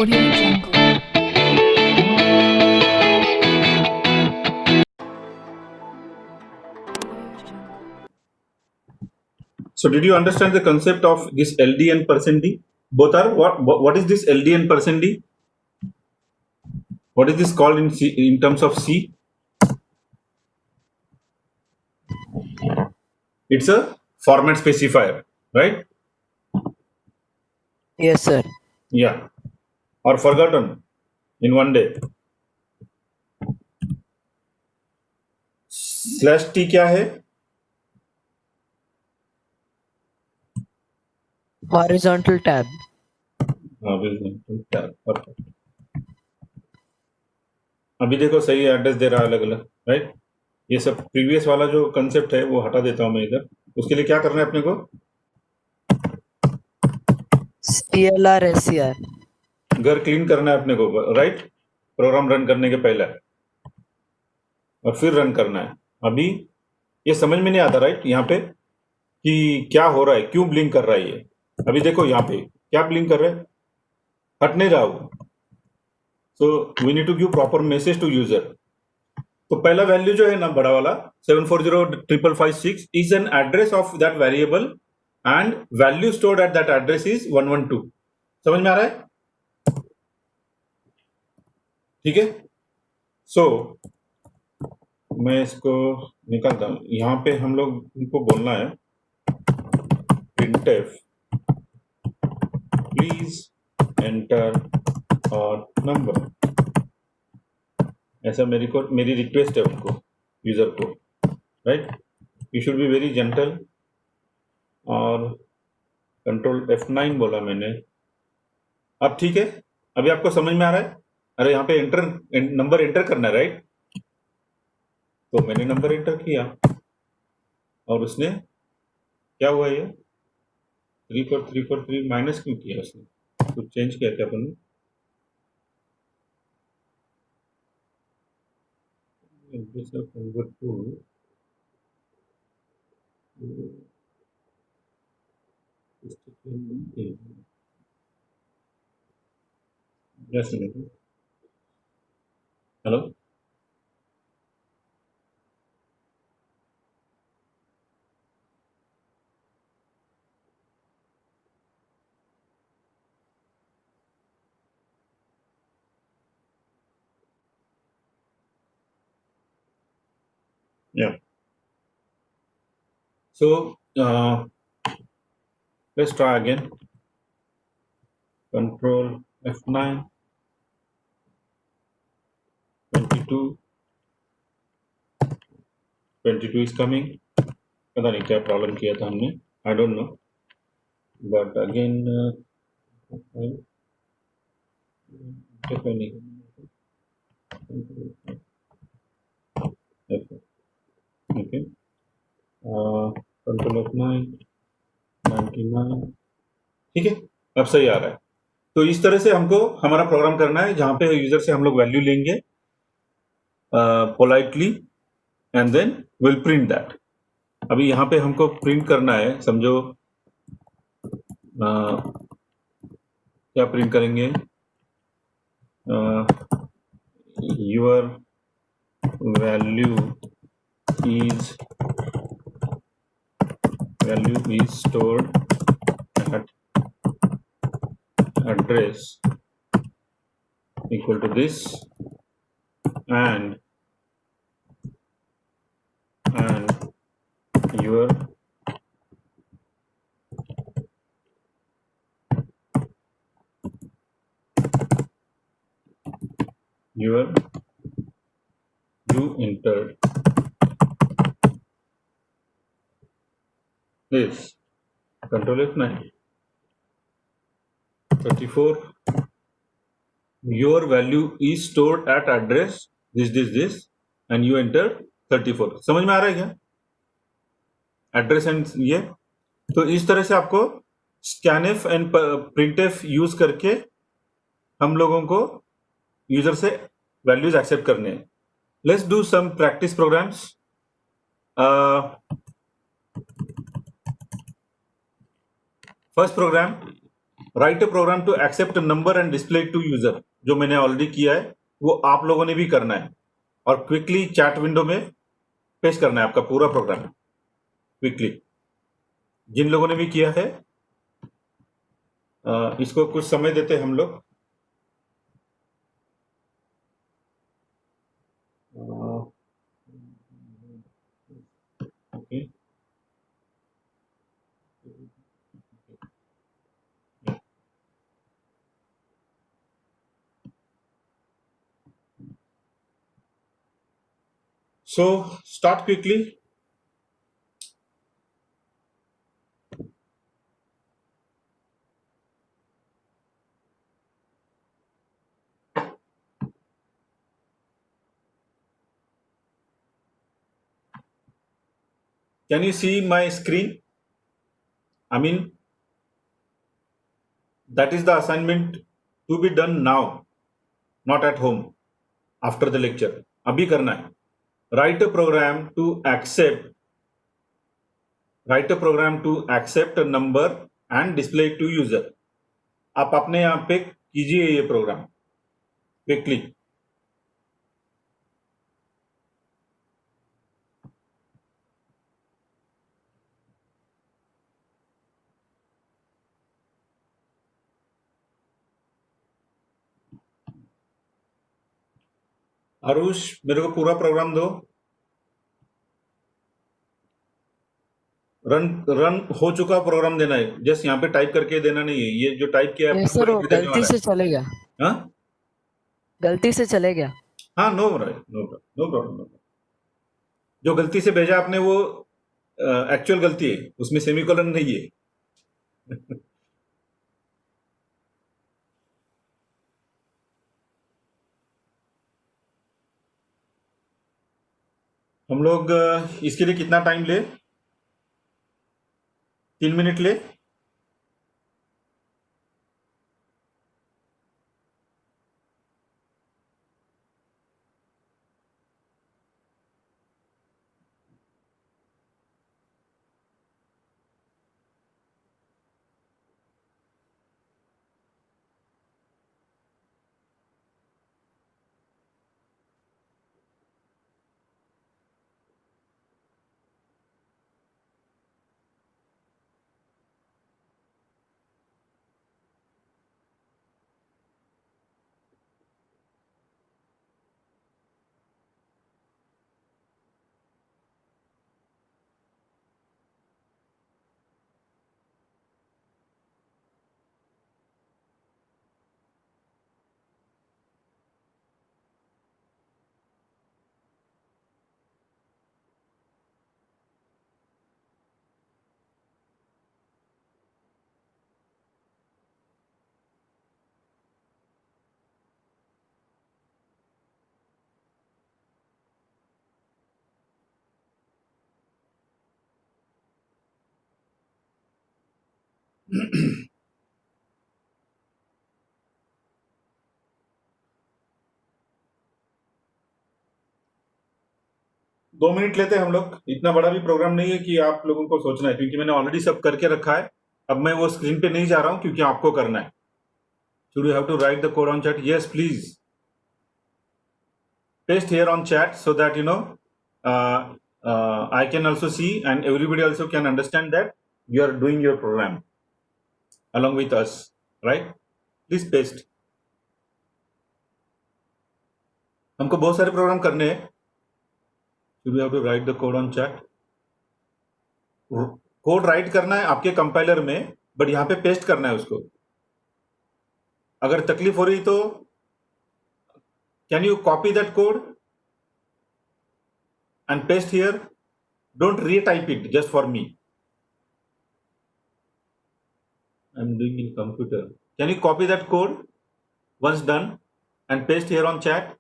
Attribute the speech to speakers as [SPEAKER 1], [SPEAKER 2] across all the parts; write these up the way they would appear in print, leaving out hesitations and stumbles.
[SPEAKER 1] Audio Jungle.
[SPEAKER 2] So did you understand the concept of this LD and percent D? Both are what is this LD and percent D? What is this called in C, in terms of C? It's a format specifier, right?
[SPEAKER 3] Yes, sir.
[SPEAKER 2] Yeah. Or forgotten in one day. Slash T क्या है?
[SPEAKER 3] Horizontal tab.
[SPEAKER 2] Perfect. अभी देखो सही address दे रहा है अलग अलग, right? ये सब प्रीवियस वाला जो कंसेप्ट है वो हटा देता हूं मैं इधर। उसके लिए क्या करना है अपने को?
[SPEAKER 3] CLR SCR.
[SPEAKER 2] घर क्लीन करना है अपने को, राइट? प्रोग्राम रन करने के पहले और फिर रन करना है। अभी ये समझ में नहीं आता, राइट? यहाँ पे कि क्या हो रहा है, क्यों ब्लिंक कर रहा है ये। अभी देखो यहाँ पे क्या ब्लिंक कर रहा है, हट नहीं रहा वो। So we need to give proper message to user. तो पहला वैल्यू जो है ना बड़ा वाला 7405556 is an address of that variable and value stored at that address is 112। समझ में आ रहा है? ठीक है। सो मैं इसको निकालता हूं। यहाँ पे हम लोग इनको बोलना है printf प्लीज एंटर और नंबर। ऐसा मेरी रिक्वेस्ट है उनको, यूजर को, right? You should be very gentle. और कंट्रोल F9 बोला मैंने। अब ठीक है, अभी आपको समझ में आ रहा है? अरे यहाँ पे नंबर एंटर करना है, राइट? तो मैंने नंबर एंटर किया और उसने क्या हुआ, ये 34343 माइनस क्यों किया उसने? कुछ चेंज किया क्या अपन ने? Hello, yeah. So let's try again. Control F9, 22 is coming. पता नहीं क्या प्रॉब्लम किया था हमने, I don't know, but again okay. Control F9, 99, ठीक है, अब सही आ रहा है। तो इस तरह से हमको हमारा प्रोग्राम करना है, जहां पे यूजर से हम लोग वैल्यू लेंगे politely and then will print that. अभी यहाँ पे हमको प्रिंट करना है, समझो क्या प्रिंट करेंगे? Your value is stored at address equal to this and your you entered this. Control F9, 34. Your value is stored at address this and you enter 34। समझ में आ रहा है क्या? एड्रेस एंड ये, तो इस तरह से आपको स्कैनफ एंड प्रिंटफ यूज करके हम लोगों को यूजर से वैल्यूज एक्सेप्ट करने हैं। Let's do some practice programs. First program, write a program to accept number and display to user, जो मैंने ऑलरेडी किया है वो आप लोगों ने भी करना है और क्विकली चैट विंडो में पेस्ट करना है आपका पूरा प्रोग्राम क्विकली। जिन लोगों ने भी किया है इसको कुछ समय देते हैं हम लोग। Okay, so start quickly. Can you see my screen? I mean, that is the assignment to be done now, not at home after the lecture. अभी करना है। Write a program to accept a number and display it to user. आप अपने यहाँ पे कीजिए ये programme quickly. Aarush, मेरे को पूरा प्रोग्राम दो। रन हो चुका प्रोग्राम देना है, जस्ट यहाँ पे टाइप करके देना नहीं है। ये जो टाइप किया है
[SPEAKER 3] यस
[SPEAKER 2] अपने
[SPEAKER 3] सर,
[SPEAKER 2] को
[SPEAKER 3] वो
[SPEAKER 2] लिख देने
[SPEAKER 3] गलती
[SPEAKER 2] वाला
[SPEAKER 3] से
[SPEAKER 2] है।
[SPEAKER 3] चले गया।
[SPEAKER 2] हाँ
[SPEAKER 3] गलती से चले गया।
[SPEAKER 2] हाँ, नो प्रॉब्लम। जो गलती से भेजा आपने वो एक्चुअल गलती है, उसमें सेमीकोलन नहीं है। हम लोग इसके लिए कितना टाइम ले? 3 मिनट ले। दो मिनट लेते हैं हम लोग। इतना बड़ा भी प्रोग्राम नहीं है कि आप लोगों को सोचना है, क्योंकि मैंने ऑलरेडी सब करके रखा है। अब मैं वो स्क्रीन पे नहीं जा रहा हूं क्योंकि आपको करना है। Should you have to write the code on chat? Yes please paste here on chat so that I can also see and everybody also can understand that you are doing your program along with us, right? Please paste. हमको बहुत सारे programme करने हैं। Should we have to write the code on chat? Code right करना है आपके compiler में, but यहाँ पे पेस्ट करना है उसको। अगर तकलीफ हो रही तो can you copy that code and paste here? Don't retype it just for me. I'm doing in computer. Can you copy that code once done and paste here on chat?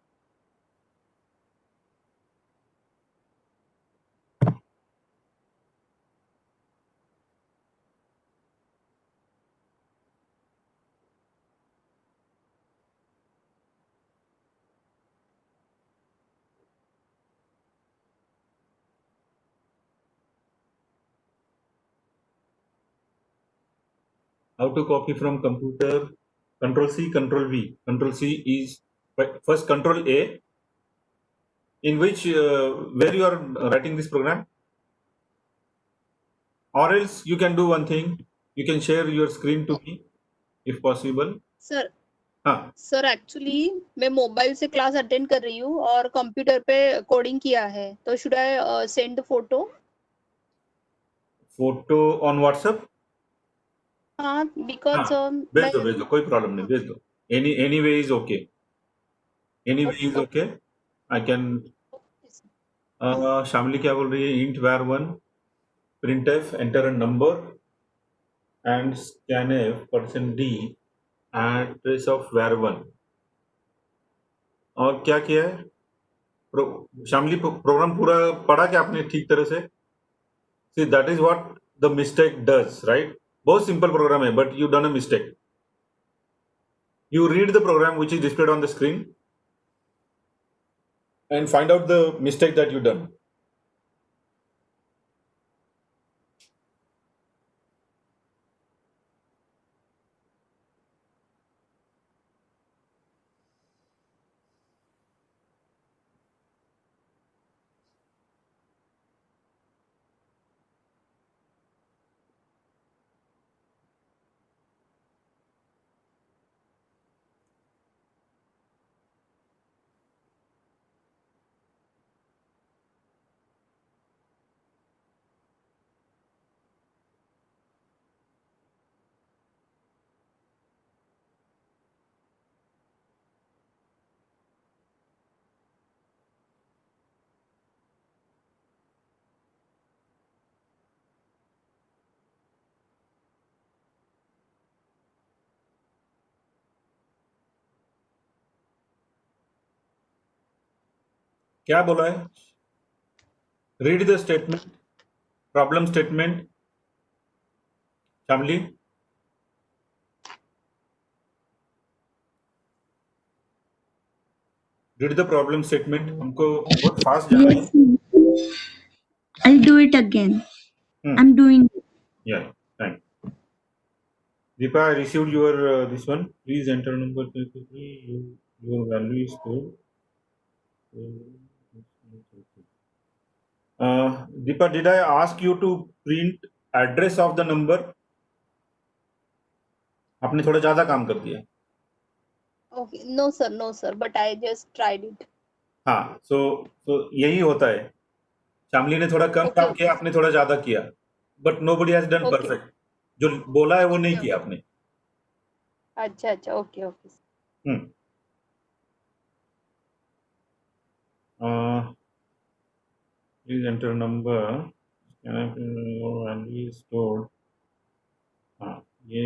[SPEAKER 2] How to copy from computer? Control C, Control V. Control C is first Control A. In which where you are writing this program, or else you can do one thing. You can share your screen to me if possible.
[SPEAKER 1] Sir
[SPEAKER 2] हाँ,
[SPEAKER 1] sir actually मैं mobile से class attend कर रही हूँ और computer पे coding किया है, तो should I send photo?
[SPEAKER 2] Photo on WhatsApp.
[SPEAKER 1] हाँ,
[SPEAKER 2] हाँ,
[SPEAKER 1] बिकॉज
[SPEAKER 2] भेज दो, कोई प्रॉब्लम नहीं, भेज दो. Any way is okay. Any way is okay. I can. Shamli क्या बोल रही है? Int var 1 printf enter a number and scanf %d address of var 1. और क्या किया है? शामली प्रोग्राम पूरा पढ़ा क्या आपने ठीक तरह से? See, that is what the mistake does, right? बहुत simple program है, but you done a mistake. You read the program which is displayed on the screen and find out the mistake that you done. क्या बोला है? Read the statement, problem statement. Shamli, read the problem statement. हमको बहुत fast जाना है.
[SPEAKER 4] Yes, I'll do it again.
[SPEAKER 2] Hmm.
[SPEAKER 4] I'm doing it.
[SPEAKER 2] Yeah, thanks. Deepa, I received your this one. Please enter number 33. Your value is stored. Deepa, did I ask you to print address of the number? आपने थोड़ा ज्यादा काम कर दिया.
[SPEAKER 1] Okay, no sir, but I just tried it.
[SPEAKER 2] हाँ, so यही होता है. शामली ने थोड़ा कम काम किया, आपने थोड़ा ज्यादा किया. But nobody has done
[SPEAKER 1] Okay.
[SPEAKER 2] perfect. जो बोला है वो नहीं
[SPEAKER 1] Okay.
[SPEAKER 2] किया आपने.
[SPEAKER 1] अच्छा, okay.
[SPEAKER 2] Hmm. Please enter number. Can I your value is stored? हाँ, ये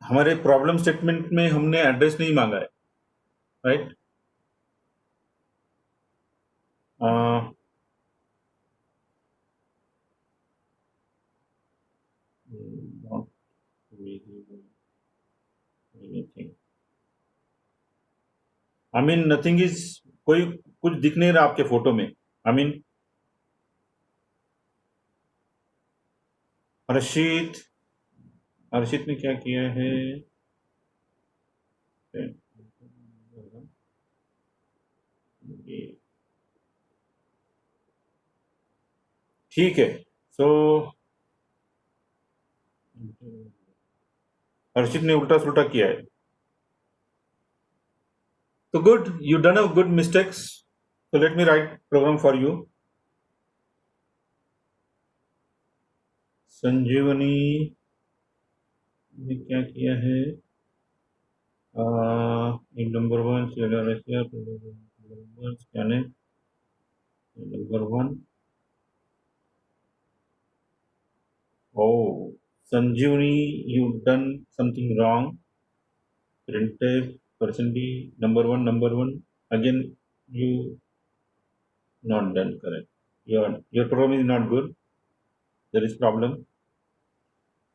[SPEAKER 2] हमारे प्रॉब्लम स्टेटमेंट में हमने एड्रेस नहीं मांगा है, right? Not visible anything. I mean nothing is, कोई कुछ दिख नहीं रहा आपके फोटो में. I mean हर्षित ने क्या किया है? ठीक है. सो हर्षित ने उल्टा सुल्टा किया है. So good, you done a good mistakes. So let me write program for you. संजीवनी ने क्या किया है? Number 1 scan number 1. Oh, Sanjeevani, you done something wrong. Printf %d number 1. Again, you not done correct. Your program is not good. There is problem.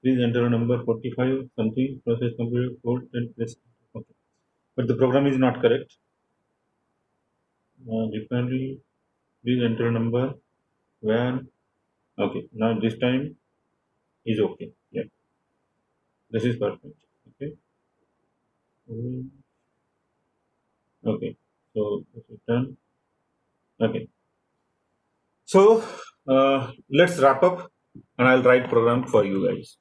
[SPEAKER 2] Please enter a number 45 something. Process computer code and press. Okay, but the program is not correct. Differently, please enter a number where. Okay, now this time is okay. Yeah, this is perfect. Okay. Okay, so this is done. Okay, so let's wrap up and I'll write program for you guys.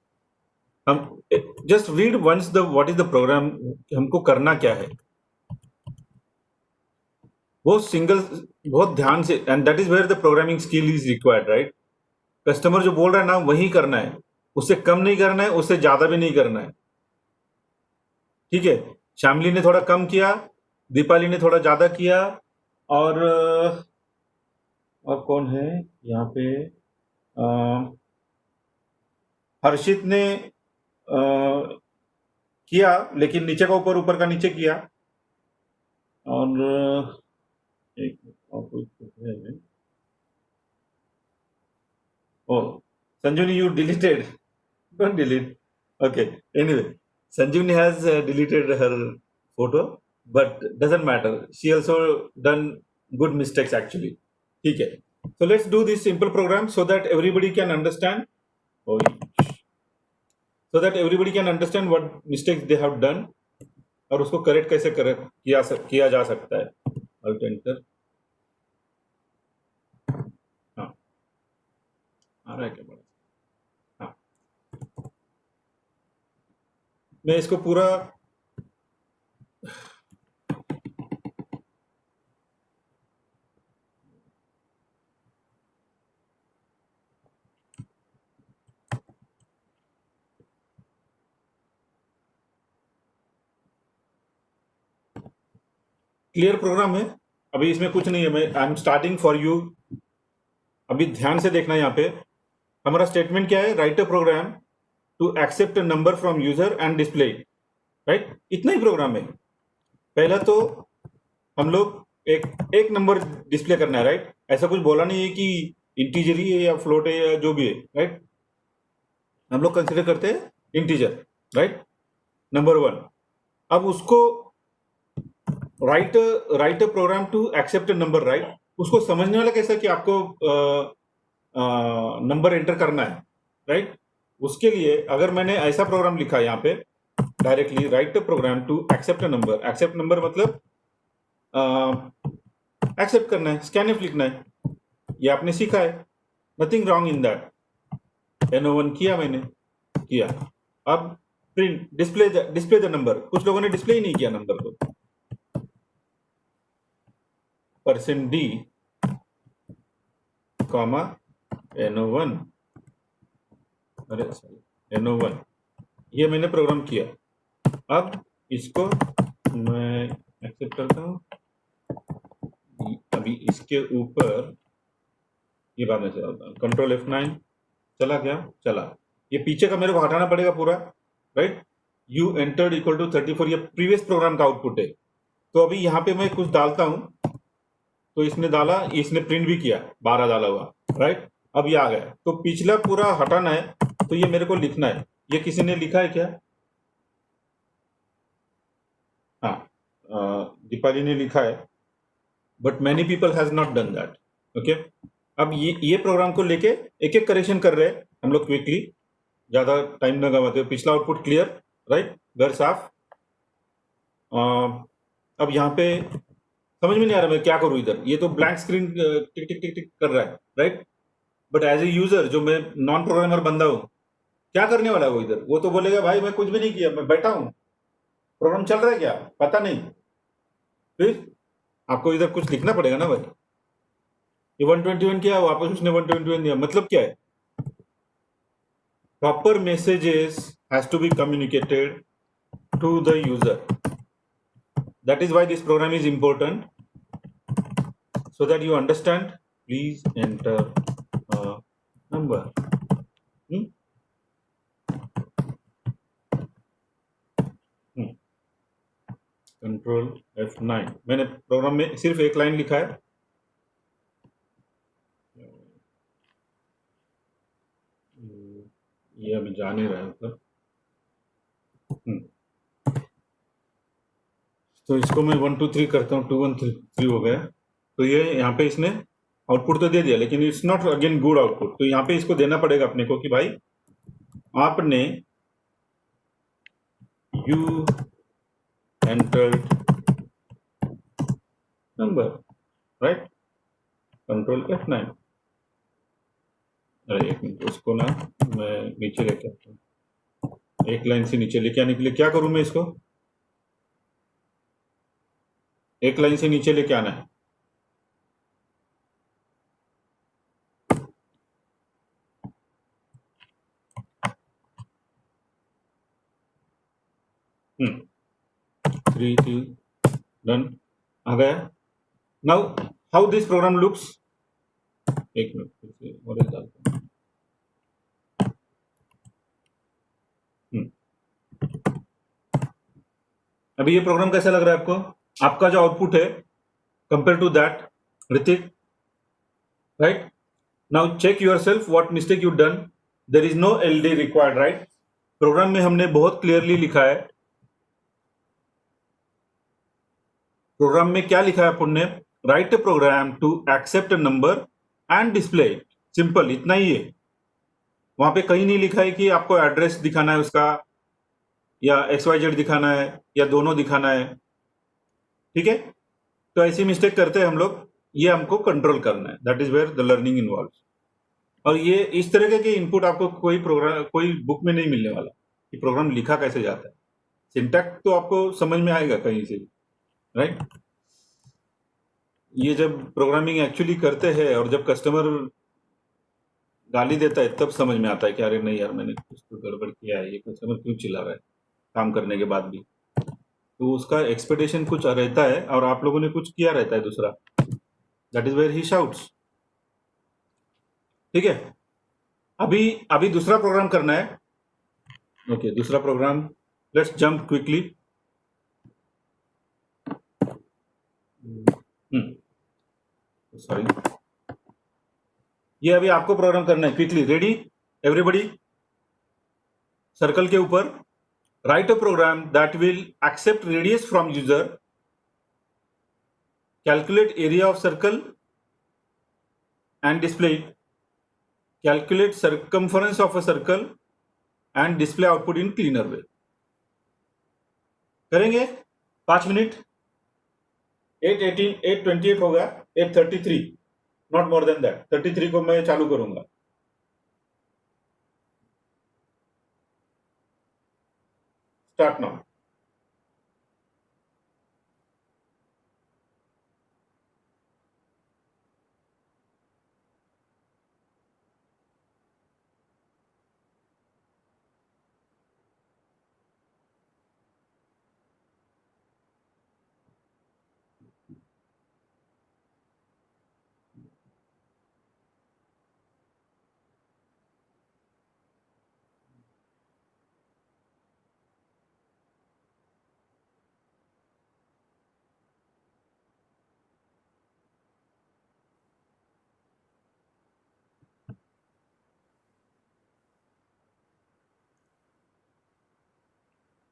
[SPEAKER 2] Just read once the what is the program, हमको करना क्या है वो single बहुत ध्यान से, and that is where the programming skill is required, right. Customer जो बोल रहा है ना वही करना है, उससे कम नहीं करना है, उससे ज्यादा भी नहीं करना है. ठीक है, श्यामली ने थोड़ा कम किया, दीपाली ने थोड़ा ज्यादा किया, और कौन है यहाँ पे, हर्षित ने किया लेकिन नीचे का ऊपर, ऊपर का नीचे किया. और एक और कोई है, oh Sanjeevani, you deleted, don't delete. Okay, anyway Sanjeevani has deleted her photo, but doesn't matter, she also done good mistakes actually. ठीक है, so let's do this simple program so that everybody can understand, so that everybody can understand what mistakes they have done और उसको correct कैसे किया जा सकता है. Alt enter. हाँ, आ रहा है क्या बड़ा? हाँ, मैं इसको पूरा क्लियर प्रोग्राम है, अभी इसमें कुछ नहीं है. मैं I am starting for you. अभी ध्यान से देखना, यहाँ पे हमारा स्टेटमेंट क्या है, write a program to accept number from user and display, right. इतना ही प्रोग्राम है. पहला तो हम लोग एक नंबर डिस्प्ले करना है, राइट. ऐसा कुछ बोला नहीं है कि इंटीजर ही है या फ्लोट है या जो भी है, राइट. हम लोग कंसिडर करते हैं इंटीजर, राइट, नंबर 1. अब उसको write a program to accept number, right. उसको समझने वाला कैसा कि आपको नंबर एंटर करना है, राइट. उसके लिए अगर मैंने ऐसा प्रोग्राम लिखा है यहाँ पे directly, write a program to accept number. Accept number मतलब एक्सेप्ट करना है, स्कैनफ लिखना है, ये आपने सीखा है, nothing wrong in that. NO1 किया मैंने, किया. अब प्रिंट डिस्प्ले द नंबर. कुछ लोगों ने डिस्प्ले ही नहीं किया नंबर को. %d कॉमा NO1, अरे सॉरी NO1, ये मैंने प्रोग्राम किया. अब इसको मैं एक्सेप्ट करता हूँ. अभी इसके ऊपर ये बाद में चलाता हूँ. कंट्रोल F9, चला क्या, चला. ये पीछे का मेरे को हटाना पड़ेगा पूरा, right. You entered equal to 34, ये प्रीवियस प्रोग्राम का आउटपुट है. तो अभी यहाँ पे मैं कुछ डालता हूँ, तो इसने डाला, इसने प्रिंट भी किया, 12 डाला हुआ, राइट. अब ये आ गया, तो पिछला पूरा हटाना है, तो ये मेरे को लिखना है. ये किसी ने लिखा है क्या? हाँ, दीपाली ने लिखा है, but many people has not done that. Okay, अब ये प्रोग्राम को लेके एक एक करेक्शन कर रहे हैं हम लोग क्विकली, ज्यादा टाइम न गवाते हुए. पिछला आउटपुट क्लियर, राइट, घर साफ. अब यहाँ पे समझ में नहीं आ रहा मैं क्या करूँ इधर. ये तो ब्लैंक स्क्रीन टिक टिक टिक टिक कर रहा है, right. But as a user, जो मैं नॉन प्रोग्रामर बंदा हूँ, क्या करने वाला है वो इधर? वो तो बोलेगा भाई मैं कुछ भी नहीं किया, मैं बैठा हूँ, प्रोग्राम चल रहा है क्या पता नहीं. फिर आपको इधर कुछ लिखना पड़ेगा ना भाई. ये 121 किया, वापस उसने 121 दिया, मतलब क्या है? Proper messages has to be communicated to the user. That is why this program is important, so that you understand. Please enter a number. Control F9. मैंने प्रोग्राम में सिर्फ एक लाइन लिखा है. ये अभी जा नहीं रहा है मतलब. तो इसको मैं 1 2 3 करता हूँ. 2 1 3 हो गया. तो ये यहाँ पे इसने आउटपुट तो दे दिया, लेकिन it's not again good output. तो यहाँ पे इसको देना पड़ेगा अपने को कि भाई आपने you entered number, right, control F9। अरे एक मिनट, उसको ना मैं नीचे लेके आता हूँ, एक लाइन से नीचे लेके आने के लिए क्या करूं मैं? इसको एक लाइन से नीचे लेके आना है। थ्री थ्री डन, आ गया। Now how this program looks, एक मिनट फिर से और एक डालता हूं। अभी ये प्रोग्राम कैसा लग रहा है आपको? आपका जो आउटपुट है compare to that, Hrithik, right? Now check yourself what mistake you done. There is no LD required, right? Program में हमने बहुत क्लियरली लिखा है, प्रोग्राम में क्या लिखा है अपन ने? Write a program to accept a number and display it, simple, इतना ही है। वहां पे कहीं नहीं लिखा है कि आपको एड्रेस दिखाना है उसका, या XYZ दिखाना है, या दोनों दिखाना है, ठीक है? तो ऐसी मिस्टेक करते हैं हम लोग, ये हमको कंट्रोल करना है, that is where the learning involve. और ये इस तरह के इनपुट आपको कोई प्रोग्राम, कोई बुक में नहीं मिलने वाला कि प्रोग्राम लिखा कैसे जाता है। सिंटैक्स तो आपको समझ में आएगा कहीं से, राइट? ये जब प्रोग्रामिंग एक्चुअली करते हैं और जब कस्टमर गाली देता है तब समझ में आता है कि अरे नहीं यार, मैंने कुछ तो गड़बड़ किया है, ये कस्टमर क्यों चिल्ला रहा है काम करने के बाद भी। तो उसका एक्सपेक्टेशन कुछ रहता है और आप लोगों ने कुछ किया रहता है दूसरा, that is where he shouts, ठीक है? अभी अभी दूसरा प्रोग्राम करना है। ओके, दूसरा program, let's jump quickly. Sorry, ये अभी आपको प्रोग्राम करना है क्विकली। Ready everybody? सर्कल के ऊपर write a program that will accept radius from user, calculate area of circle and display it, calculate circumference of a circle and display output in cleaner way. करेंगे 5 minute. 8:18 8:28 होगा, 8:33, not more than that. 33 को मैं चालू करूंगा। Start now.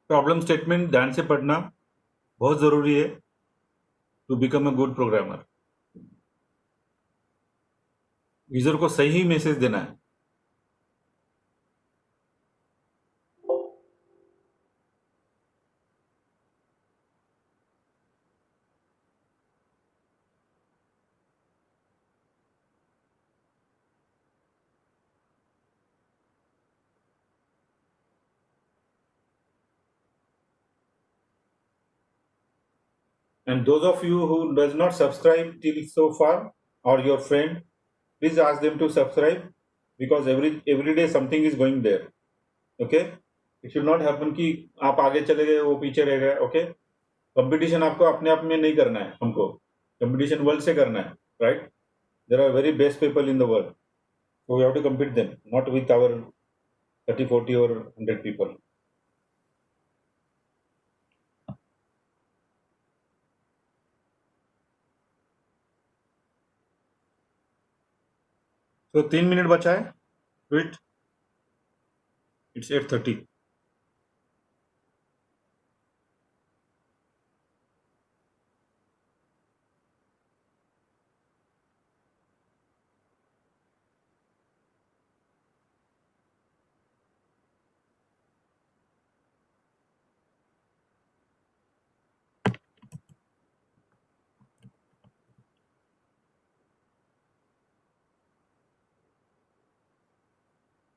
[SPEAKER 2] Problem statement ध्यान से पढ़ना बहुत जरूरी है to become a good programmer. User को सही मैसेज देना है। And those of you who does not subscribe till so far, or your friend, please ask them to subscribe, because every day something is going there. Okay, it should not happen कि आप आगे चले गए वो पीछे रह गए। Okay, competition आपको अपने आप में नहीं करना है, हमको कंपटीशन वर्ल्ड से करना है, right? There are very best people in the world, so we have to compete them, not with our 30 40 or 100 people. तो 3 मिनट बचा है, वेट, इट्स 8:30।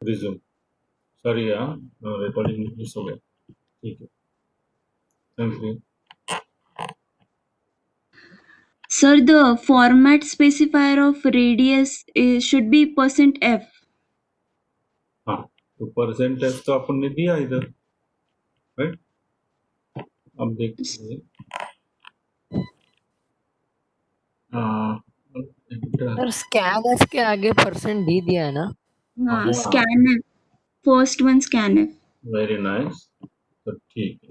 [SPEAKER 2] रिज्यूम, सॉरी यार, रिकॉर्डिंग मिस हो गया, ठीक है, thank you.
[SPEAKER 4] Sir, the format specifier of radius should be %f.
[SPEAKER 2] हाँ, तो परसेंटेज तो अपन ने दिया इधर, राइट। अब देखिए,
[SPEAKER 3] सर स्कैन के आगे परसेंट डी दिया है ना?
[SPEAKER 4] हाँ, scanf. First one scanf.
[SPEAKER 2] Very nice, तो ठीक है,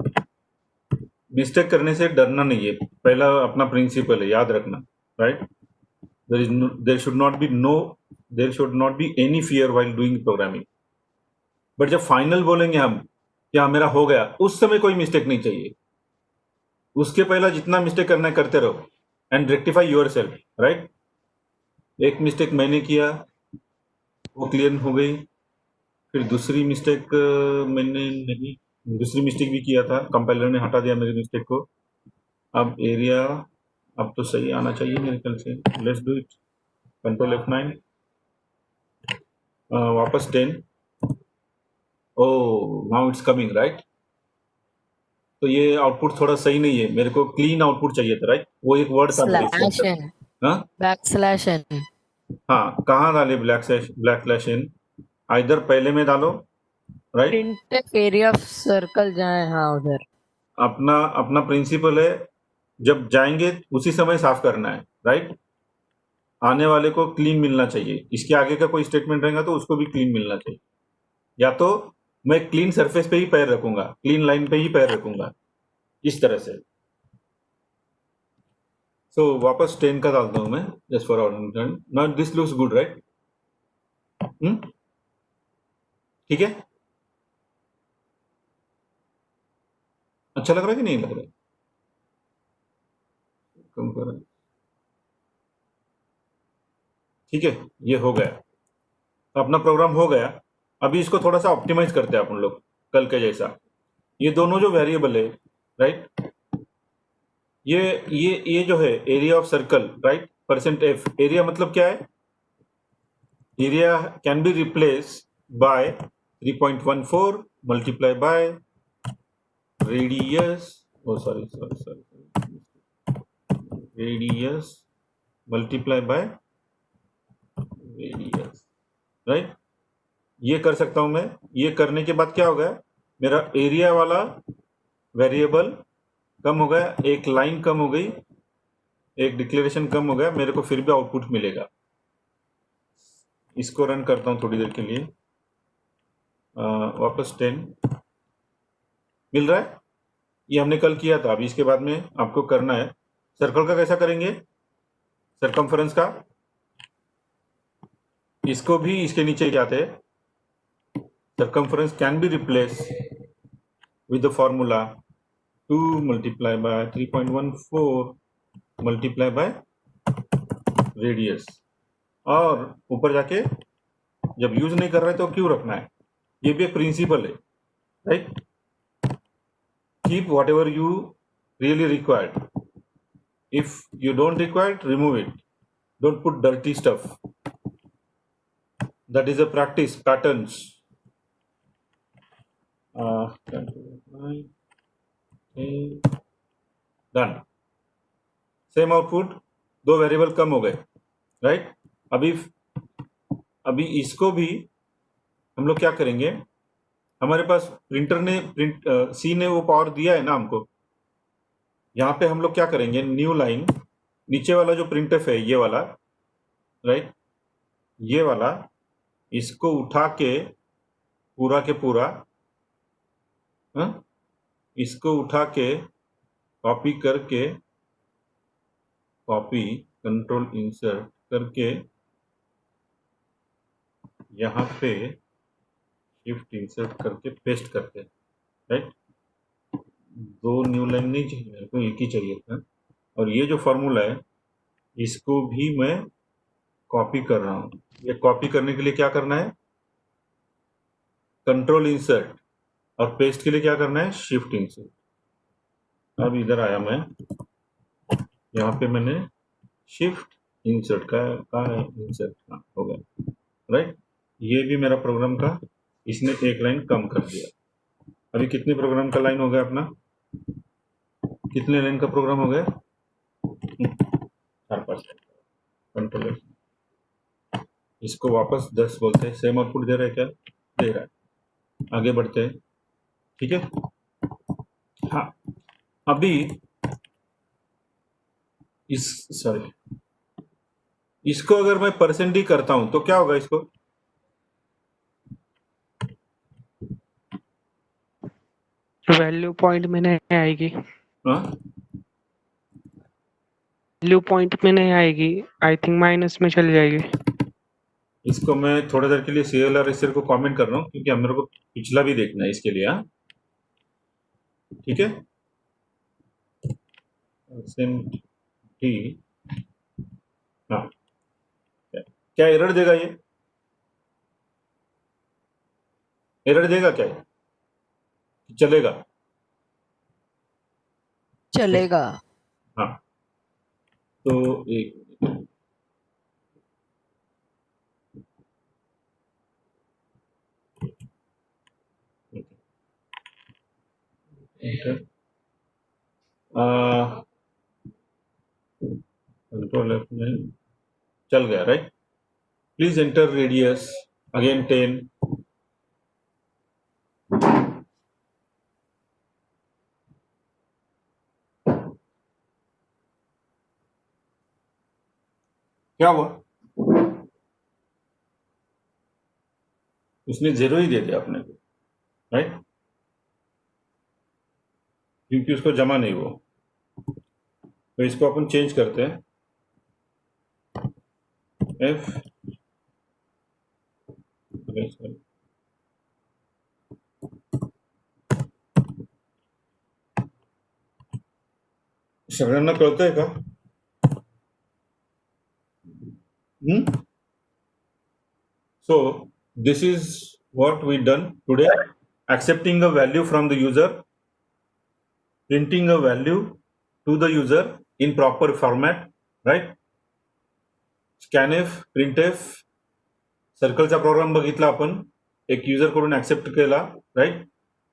[SPEAKER 2] मिस्टेक करने से डरना नहीं है, पहला अपना प्रिंसिपल है, याद रखना, right. There should not be any fear while doing programming. But जब फाइनल बोलेंगे हम क्या मेरा हो गया, उस समय कोई मिस्टेक नहीं चाहिए, उसके पहला जितना मिस्टेक करना है करते रहो and rectify your self, right. एक मिस्टेक मैंने किया, वो क्लियर हो गई, फिर दूसरी मिस्टेक मैंने नहीं, दूसरी मिस्टेक भी किया था, कंपाइलर ने हटा दिया मेरी मिस्टेक को। अब एरिया अब तो सही आना चाहिए मेरे ख्याल से, let's do it, control F9, वापस 10, ओ नाउ इट्स कमिंग, राइट। तो ये आउटपुट थोड़ा सही नहीं है, मेरे को क्लीन आउटपुट चाहिए था, राइट। वो एक वर्ड था मेरे इसके
[SPEAKER 3] स्लैश
[SPEAKER 2] अंदर।
[SPEAKER 3] एन,
[SPEAKER 2] हाँ
[SPEAKER 3] बैकस्लैश एन।
[SPEAKER 2] हाँ, कहाँ डाले ब्लैक स्लैश इन, इधर पहले में डालो, right.
[SPEAKER 3] Printf area of circle जाए, हाँ उधर।
[SPEAKER 2] अपना अपना प्रिंसिपल है, जब जाएंगे उसी समय साफ करना है, राइट। आने वाले को क्लीन मिलना चाहिए, इसके आगे का कोई स्टेटमेंट रहेगा तो उसको भी क्लीन मिलना चाहिए, या तो मैं क्लीन सरफेस पे ही पैर रखूंगा, क्लीन लाइन पे ही पैर रखूंगा, इस तरह से। सो वापस 10 का डालता हूं मैं, just for hour, now this looks good, right. ठीक है, अच्छा लग रहा है कि नहीं लग रहा है, कम कर, ठीक है, ये हो गया, अपना प्रोग्राम हो गया। अभी इसको थोड़ा सा ऑप्टिमाइज करते हैं अपन लोग, कल के जैसा। ये दोनों जो वेरिएबल है, राइट, ये जो है area of circle, right, %f, area मतलब क्या है, area can be replace by 3.14 multiply by radius, oh sorry, radius multiply by radius, right. ये कर सकता हूं मैं, ये करने के बाद क्या होगा, मेरा एरिया वाला वेरिएबल कम हो गया, एक लाइन कम हो गई, एक डिक्लेरेशन कम हो गया, मेरे को फिर भी आउटपुट मिलेगा। इसको रन करता हूं थोड़ी देर के लिए, वापस 10 मिल रहा है, ये हमने कल किया था। अभी इसके बाद में आपको करना है सर्कल का, कैसा करेंगे, सरकमफरेंस का, इसको भी इसके नीचे जाते हैं, circumference can be replaced with the formula 2 multiplied by 3.14 multiplied by radius, और ऊपर जाके जब यूज नहीं कर रहे तो क्यों रखना है, ये भी एक प्रिंसिपल है, right. Keep what ever you really required, if you don't require remove it, don't put dirty stuff, that is a practice patterns. Done. Same output, दो वेरिएबल कम हो गए, राइट। अभी इसको भी हम लोग क्या करेंगे, हमारे पास प्रिंटर ने सी ने वो पावर दिया है ना हमको, यहाँ पे हम लोग क्या करेंगे, न्यू लाइन, नीचे वाला जो प्रिंटफ है ये वाला, राइट, ये वाला, इसको उठा के पूरा के पूरा, इसको उठा के कॉपी करके, कॉपी कंट्रोल इंसर्ट करके यहाँ पे शिफ्ट इंसर्ट करके पेस्ट करते हैं, राइट। दो न्यू लाइन नहीं चाहिए मेरे को, एक ही चाहिए था। और ये जो फॉर्मूला है इसको भी मैं कॉपी कर रहा हूँ, ये कॉपी करने के लिए क्या करना है, कंट्रोल इंसर्ट, और पेस्ट के लिए क्या करना है, शिफ्ट इंसर्ट। अब इधर आया मैं, यहाँ पे मैंने शिफ्ट इंसर्ट का इंसर्ट हो गया, राइट। ये भी मेरा प्रोग्राम का इसने एक लाइन कम कर दिया। अभी कितनी प्रोग्राम का लाइन हो गया अपना? कितने लाइन का प्रोग्राम हो गया? 4-5। कंट्रोल इसको वापस 10 बोलते हैं। सेम आउटपुट दे रहा है क्या? दे रहा है। आगे बढ़ते हैं, ठीक है। हाँ, अभी इसको अगर मैं परसेंट डी करता हूं तो क्या होगा इसको?
[SPEAKER 5] वैल्यू पॉइंट में नहीं आएगी।
[SPEAKER 2] हाँ,
[SPEAKER 5] वैल्यू पॉइंट में नहीं आएगी, आई थिंक माइनस में चली जाएगी।
[SPEAKER 2] इसको मैं थोड़ा देर के लिए सीएल और एसएल को कमेंट कर रहा हूँ क्योंकि हम लोग को पिछला भी देखना है इसके लिए। हाँ, ठीक है। डी, हाँ, क्या एरर देगा? ये एरर देगा क्या? चलेगा?
[SPEAKER 3] चलेगा।
[SPEAKER 2] हाँ, तो एक कंट्रोल एफ में चल गया, right. Please enter radius again 10। क्या हुआ? उसने 0 ही दे दिया अपने को, राइट, क्योंकि उसको जमा नहीं हुआ। तो इसको अपन चेंज करते हैं। एफ सगळ्यांना कळतंय का? So this is what we done today: accepting a value from the user, printing a value to the user in proper format, right? scanf, printf, सर्कलचा प्रोग्राम बघितला आपण, एक युजर कडून ऍक्सेप्ट केला, राईट.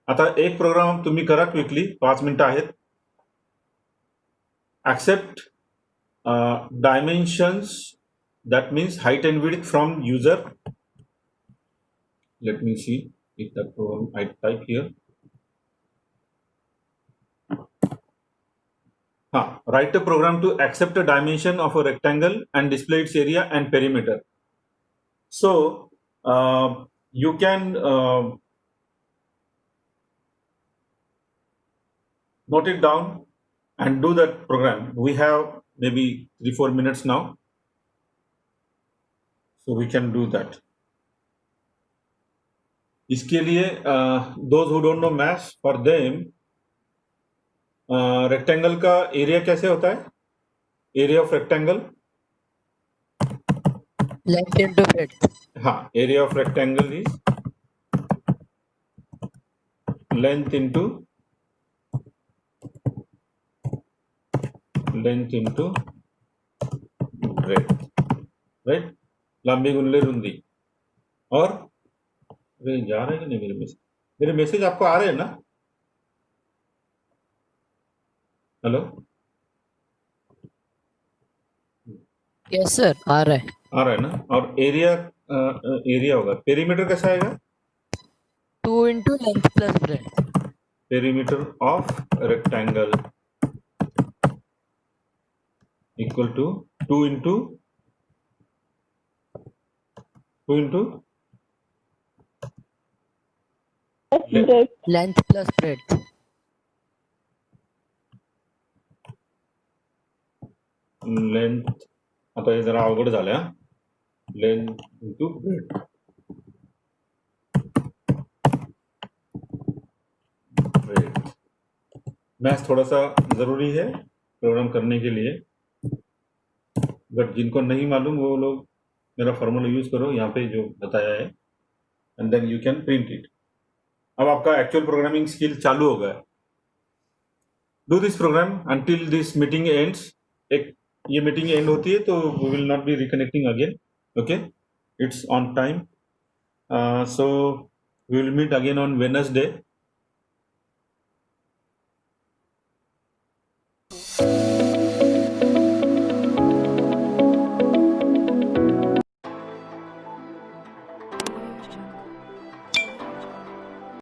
[SPEAKER 2] आता एक प्रोग्राम तुम्ही करा क्विकली, 5 मिनिटं आहेत. accept dimensions, that means height and width from user. Let me see if that program I type here. Write a program to accept a dimension of a rectangle and display its area and perimeter. So you can note it down and do that program. We have maybe 3-4 minutes now, so we can do that. इसके लिए those who don't know math, for them rectangle का area कैसे होता है? Area of rectangle,
[SPEAKER 3] length into breadth.
[SPEAKER 2] हाँ, area of rectangle is length into breadth, right. लंबी गुणले रुंदी. और अरे जा रहे हैं कि नहीं मेरे मैसेज आपको आ रहे हैं ना? हेलो,
[SPEAKER 3] यस सर, आ रहा है
[SPEAKER 2] ना. और एरिया होगा, पेरीमीटर कैसा आएगा?
[SPEAKER 3] 2 into length plus breadth.
[SPEAKER 2] Perimeter of rectangle equal to 2 into
[SPEAKER 3] Length plus breadth.
[SPEAKER 2] Length. आता हे जरा अवघड झालं. Length into breadth. मैथ थोड़ा सा जरूरी है प्रोग्राम करने के लिए, बट जिनको नहीं मालूम वो लोग मेरा फॉर्मूला यूज करो यहाँ पे जो बताया है, and then you can print it. अब आपका एक्चुअल प्रोग्रामिंग स्किल चालू हो गया. Do this program until this meeting ends. एक ये मीटिंग एंड होती है तो we will not be reconnecting again. Okay, it's on time. So we will meet again on Wednesday.